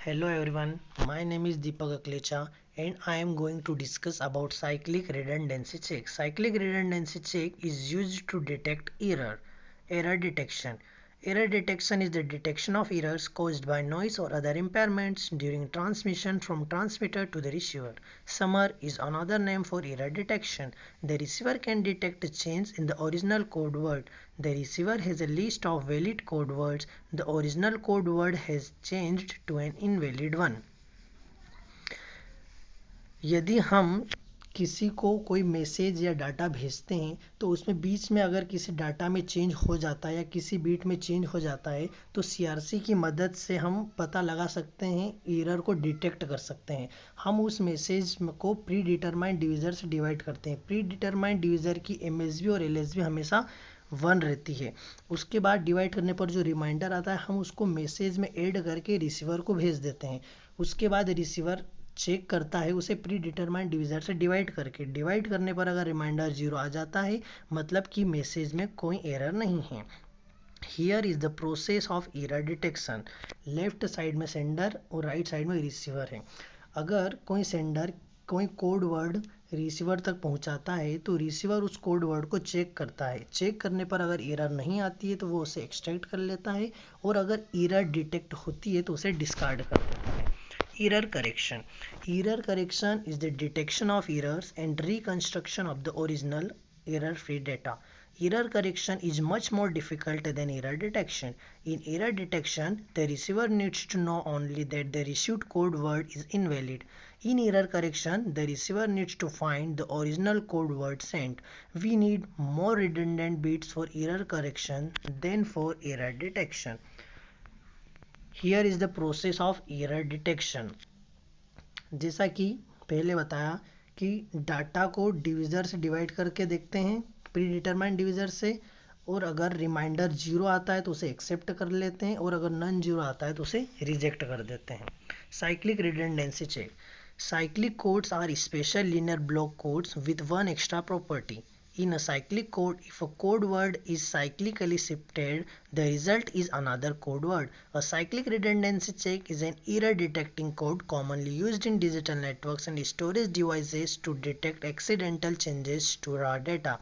Hello everyone, my name is Deepak Aklecha and I am going to discuss about cyclic redundancy check. Cyclic redundancy check is used to detect error detection. Error detection is the detection of errors caused by noise or other impairments during transmission from transmitter to the receiver. Summer is another name for error detection. The receiver can detect a change in the original code word. The receiver has a list of valid code words. The original code word has changed to an invalid one. यदि हम किसी को कोई message या data भेजते हैं तो उसमें बीच में अगर किसी डाटा में चेंज हो जाता है या किसी बीट में चेंज हो जाता है तो सीआरसी की मदद से हम पता लगा सकते हैं, एरर को डिटेक्ट कर सकते हैं। हम उस मैसेज को प्री डिटरमाइंड डिवीज़र से डिवाइड करते हैं। प्री डिटरमाइंड डिवीज़र की एमएसबी और एलएसबी हमेशा 1 रहती है। उसके बाद डिवाइड करने पर जो रिमाइंडर आता है हम उसको मैसेज में ऐड करके रिसीवर को भेज देते हैं। उसके बाद रिसीवर चेक करता है उसे प्री डिटरमाइंड डिवीज़र से डिवाइड करके। डिवाइड करने पर अगर रिमाइंडर 0 आ जाता है मतलब कि मैसेज में कोई एरर नहीं है। Here is the process of error detection. Left side में सेंडर और राइट साइड में रिसीवर है। अगर कोई सेंडर कोई कोड वर्ड रिसीवर तक पहुंचाता है तो रिसीवर उस कोड वर्ड को चेक करता है। चेक करने पर अगर एरर नहीं आती है तो वो उसे एक्सट्रैक्ट कर लेता है और अगर एरर डिटेक्ट होती है तो उसे डिस्कार्ड कर देता है। Error correction. Error correction is the detection of errors and reconstruction of the original error-free data. Error correction is much more difficult than error detection. In error detection, the receiver needs to know only that the received code word is invalid. In error correction, the receiver needs to find the original code word sent. We need more redundant bits for error correction than for error detection. Here is the process of error detection. जैसा कि पहले बताया कि data को divisor से divide करके देखते हैं प्री डिटरमाइंड डिवीज़र से, और अगर रिमाइंडर 0 आता है तो उसे एक्सेप्ट कर लेते हैं और अगर नन 0 आता है तो उसे रिजेक्ट कर देते हैं। Cyclic redundancy check. Cyclic codes are special linear block codes with one extra property. In a cyclic code, if a code word is cyclically shifted, the result is another code word. A cyclic redundancy check is an error detecting code commonly used in digital networks and storage devices to detect accidental changes to raw data.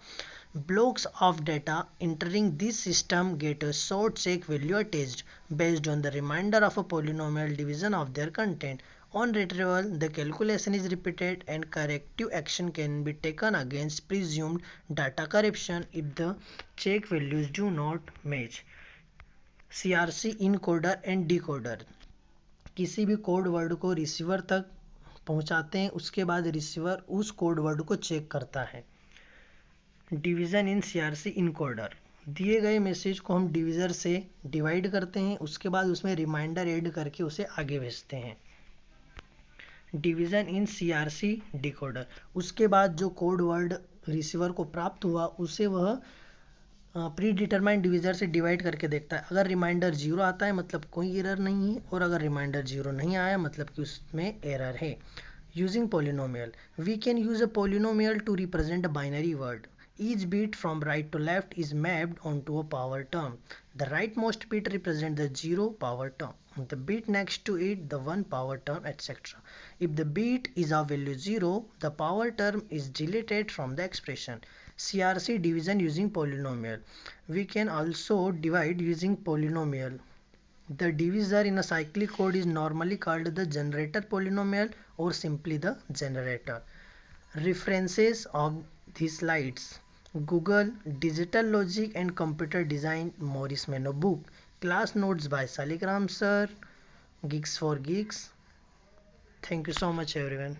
Blocks of data entering this system get a short check value attached based on the remainder of a polynomial division of their content. On retrieval, the calculation is repeated and corrective action can be taken against presumed data corruption if the check values do not match. CRC encoder and decoder. किसी भी code word को receiver तक पहुंचाते हैं, उसके बाद receiver उस code word को चेक करता है। डिवीज़न इन सीआरसी इनकोडर. दिए गए मैसेज को हम डिवीज़र से डिवाइड करते हैं, उसके बाद उसमें रिमाइंडर ऐड करके उसे आगे भेजते हैं। डिवीज़न इन सीआरसी डिकोडर. उसके बाद जो कोड वर्ड रिसीवर को प्राप्त हुआ उसे वह प्री डिटरमाइंड डिवीज़र से डिवाइड करके देखता है। अगर रिमाइंडर 0 आता है मतलब कोई एरर नहीं है, और अगर रिमाइंडर 0 नहीं आया मतलब कि उसमें एरर है। Using polynomial. We can use a polynomial to represent a binary word. Each bit from right to left is mapped onto a power term. The rightmost bit represents the 0 power term. The bit next to it, the 1 power term, etc. If the bit is of value 0, the power term is deleted from the expression. CRC division using polynomial. We can also divide using polynomial. The divisor in a cyclic code is normally called the generator polynomial or simply the generator. References of these slides: Google, Digital Logic and Computer Design, Morris Meno book, class notes by Saligram sir, Geeks for Geeks. Thank you so much everyone.